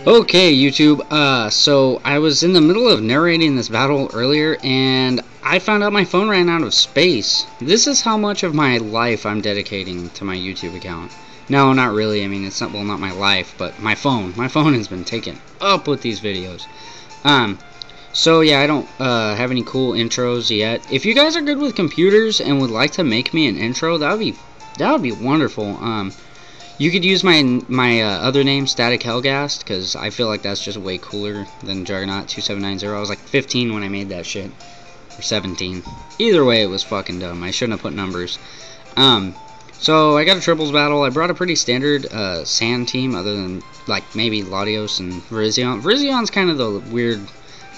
Okay, YouTube, so I was in the middle of narrating this battle earlier, and I found out my phone ran out of space. This is how much of my life I'm dedicating to my YouTube account. No, not really. I mean, it's not, well, not my life, but my phone. My phone has been taken up with these videos. So yeah, I don't have any cool intros yet. If you guys are good with computers and would like to make me an intro, that would be wonderful. You could use my other name, Static Hellgast, because I feel like that's just way cooler than Juggernaut 2790. I was like 15 when I made that shit, or 17. Either way, it was fucking dumb. I shouldn't have put numbers. So I got a triples battle. I brought a pretty standard sand team, other than like maybe Latios and Virizion. Virizion's kind of the weird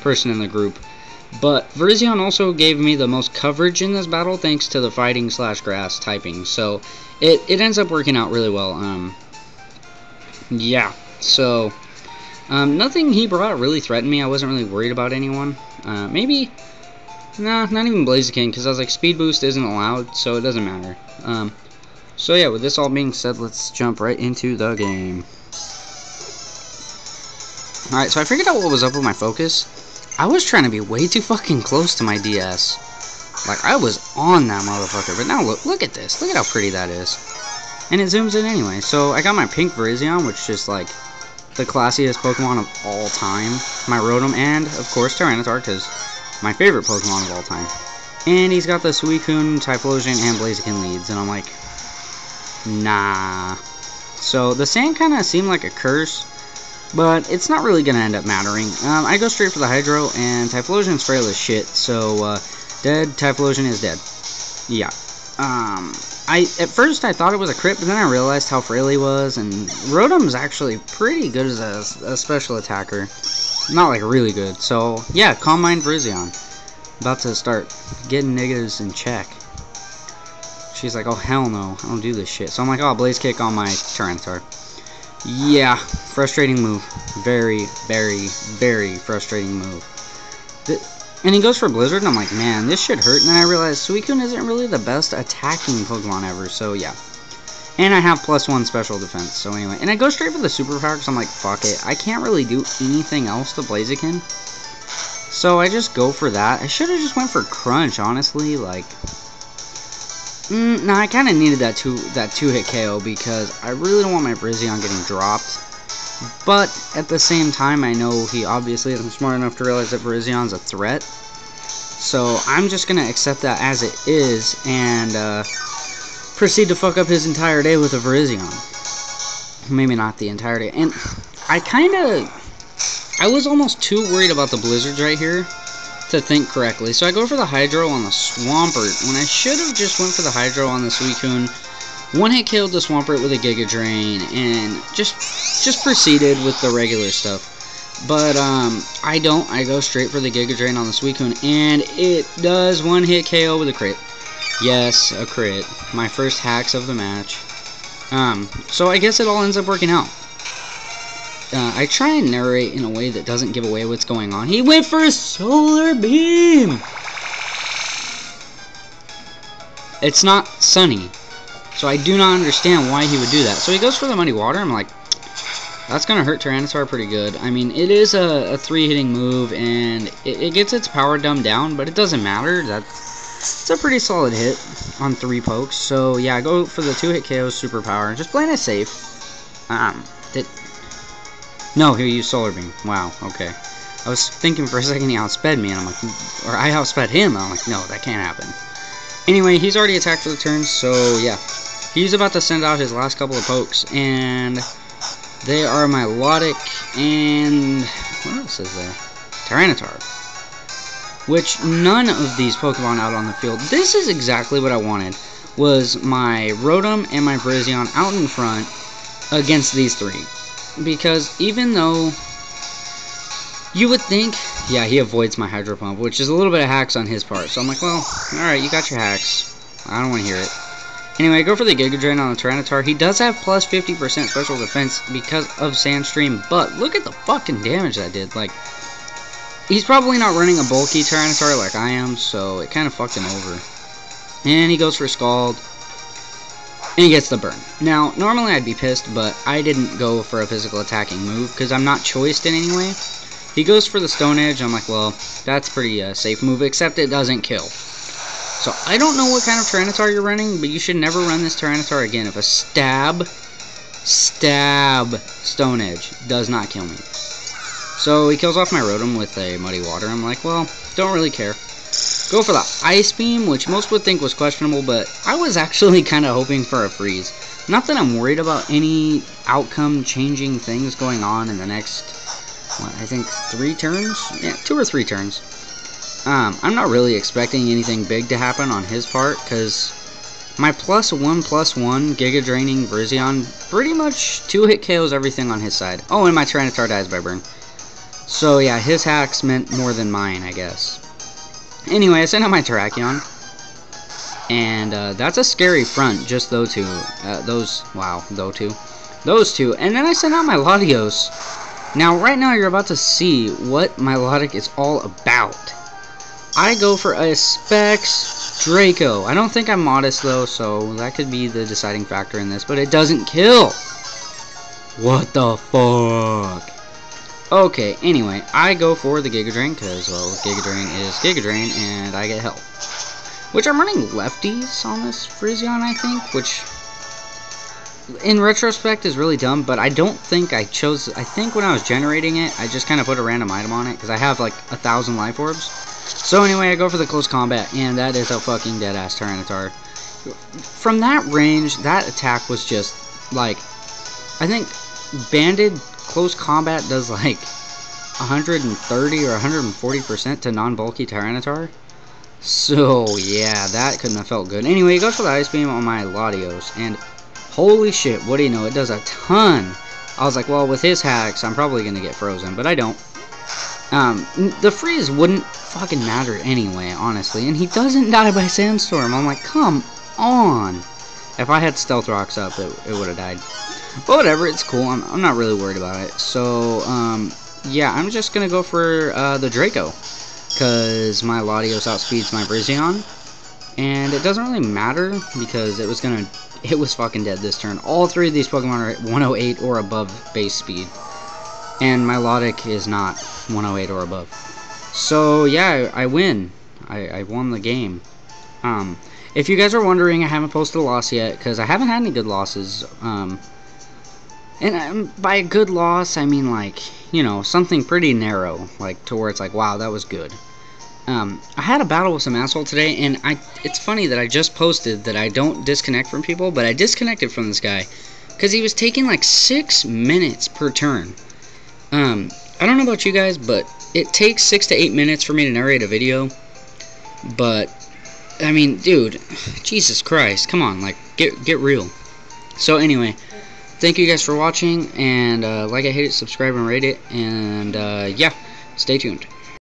person in the group, but Virizion also gave me the most coverage in this battle thanks to the fighting / grass typing. So it ends up working out really well. Yeah, so nothing he brought really threatened me. I wasn't really worried about anyone. Maybe, nah, not even Blaziken, because I was like, speed boost isn't allowed, so it doesn't matter. So yeah, with this all being said, let's jump right into the game. Alright, so I figured out what was up with my focus. I was trying to be way too fucking close to my DS. Like, I was on that motherfucker. But now look at this. Look at how pretty that is. And it zooms in anyway. So I got my pink Virizion, which is just like the classiest Pokemon of all time. My Rotom, and of course Tyranitar, because my favorite Pokemon of all time. And he's got the Suicune, Typhlosion, and Blaziken leads. And I'm like, nah. So the sand kind of seemed like a curse, but it's not really going to end up mattering. I go straight for the Hydro, and Typhlosion's frail as shit, so dead. Typhlosion is dead. Yeah. At first I thought it was a crit, but then I realized how frail he was, and Rotom's actually pretty good as a special attacker. Not like really good. So yeah, Calm Mind Virizion. About to start getting niggas in check. She's like, oh hell no, I don't do this shit. So I'm like, oh, Blaze Kick on my Tyranitar. Yeah, frustrating move. Very, very, very frustrating move. And he goes for Blizzard, and I'm like, man, this should hurt. And then I realized Suicune isn't really the best attacking Pokemon ever, so yeah. And I have +1 special defense, so anyway. And I go straight for the superpower, because I'm like, fuck it. I can't really do anything else to Blaziken. So I just go for that. I should have just went for Crunch, honestly, like... No, I kind of needed that two-hit KO because I really don't want my Virizion getting dropped. But at the same time, I know he obviously isn't smart enough to realize that Virizion's a threat. So I'm just going to accept that as it is and proceed to fuck up his entire day with a Virizion. Maybe not the entire day. And I was almost too worried about the Blizzards right here to think correctly. So I go for the Hydro on the Swampert when I should have just went for the Hydro on the Suicune. One-hit killed the Swampert with a Giga Drain and just proceeded with the regular stuff. But I don't. I go straight for the Giga Drain on the Suicune, and it does one-hit KO with a crit. Yes, a crit. My first hacks of the match. So I guess it all ends up working out. I try and narrate in a way that doesn't give away what's going on. He went for a Solar Beam! It's not sunny, so I do not understand why he would do that. So he goes for the Muddy Water. I'm like, that's going to hurt Tyranitar pretty good. I mean, it is a 3-hitting move, and it gets its power dumbed down, but it doesn't matter. It's a pretty solid hit on 3 pokes. So yeah, I go for the 2-hit KO superpower. Just playing it safe. No, he used Solar Beam. Wow, okay. I was thinking for a second he outsped me, and I'm like, or I outsped him, and I'm like, no, that can't happen. Anyway, he's already attacked for the turn, so yeah. He's about to send out his last couple of pokes, and they are my Milotic and... what else is there? Tyranitar. Which, none of these Pokemon out on the field. This is exactly what I wanted, was my Rotom and my Virizion out in front against these 3. Because even though you would think, yeah, he avoids my Hydro Pump, which is a little bit of hacks on his part. So I'm like, well, alright, you got your hacks. I don't want to hear it. Anyway, I go for the Giga Drain on the Tyranitar. He does have plus 50% special defense because of Sandstream, but look at the fucking damage that did. Like, he's probably not running a bulky Tyranitar like I am, so it kind of fucked him over. And he goes for Scald. and he gets the burn. Now, normally I'd be pissed, but I didn't go for a physical attacking move because I'm not choiced in any way. He goes for the Stone Edge. I'm like, well, that's pretty safe move, except it doesn't kill. So I don't know what kind of Tyranitar you're running, but you should never run this Tyranitar again. If a stab Stone Edge does not kill me. So he kills off my Rotom with a Muddy Water. I'm like, well, don't really care. Go for the Ice Beam, which most would think was questionable, but I was actually kind of hoping for a Freeze. Not that I'm worried about any outcome-changing things going on in the next, what, I think 3 turns? Yeah, 2 or 3 turns. I'm not really expecting anything big to happen on his part, because my +1/+1 Giga Draining Virizion pretty much 2-hit KOs everything on his side. Oh, and my Tyranitar dies by burn. So yeah, his hacks meant more than mine, I guess. Anyway, I sent out my Terrakion, and that's a scary front, just those two. Those two. And then I sent out my Latios. Now, right now, you're about to see what Milotic is all about. I go for a Specs Draco. I don't think I'm modest, though, so that could be the deciding factor in this, but it doesn't kill. What the fuck? Okay, anyway, I go for the Giga Drain, because, well, Giga Drain is Giga Drain, and I get help. Which I'm running lefties on this Virizion, I think, which, in retrospect, is really dumb, but I don't think I chose, I think when I was generating it, I just kind of put a random item on it, because I have, like, 1,000 Life Orbs. So anyway, I go for the Close Combat, and that is a fucking dead-ass Tyranitar. From that range, that attack was just, like, I think Banded Close Combat does like 130 or 140% to non-bulky Tyranitar. So yeah, that couldn't have felt good. Anyway, he goes for the Ice Beam on my Latios, and holy shit, what do you know, it does a ton. I was like, well, with his hacks, I'm probably gonna get frozen, but I don't. The freeze wouldn't fucking matter anyway, honestly, and he doesn't die by Sandstorm. I'm like, come on. If I had Stealth Rocks up, it would have died. But whatever, it's cool. I'm not really worried about it. So, yeah, I'm just going to go for the Draco. Because my Latios outspeeds my Virizion. And it doesn't really matter because it was fucking dead this turn. All 3 of these Pokemon are at 108 or above base speed. And my Milotic is not 108 or above. So, yeah, I win. I won the game. If you guys are wondering, I haven't posted a loss yet because I haven't had any good losses. And by a good loss, I mean, like, you know, something pretty narrow, like, to where it's like, wow, that was good. I had a battle with some asshole today, and it's funny that I just posted that I don't disconnect from people, but I disconnected from this guy, because he was taking, like, 6 minutes per turn. I don't know about you guys, but it takes 6 to 8 minutes for me to narrate a video, but, I mean, dude, Jesus Christ, come on, like, get real. So, anyway, thank you guys for watching, and like it, hit it, subscribe, and rate it, and yeah, stay tuned.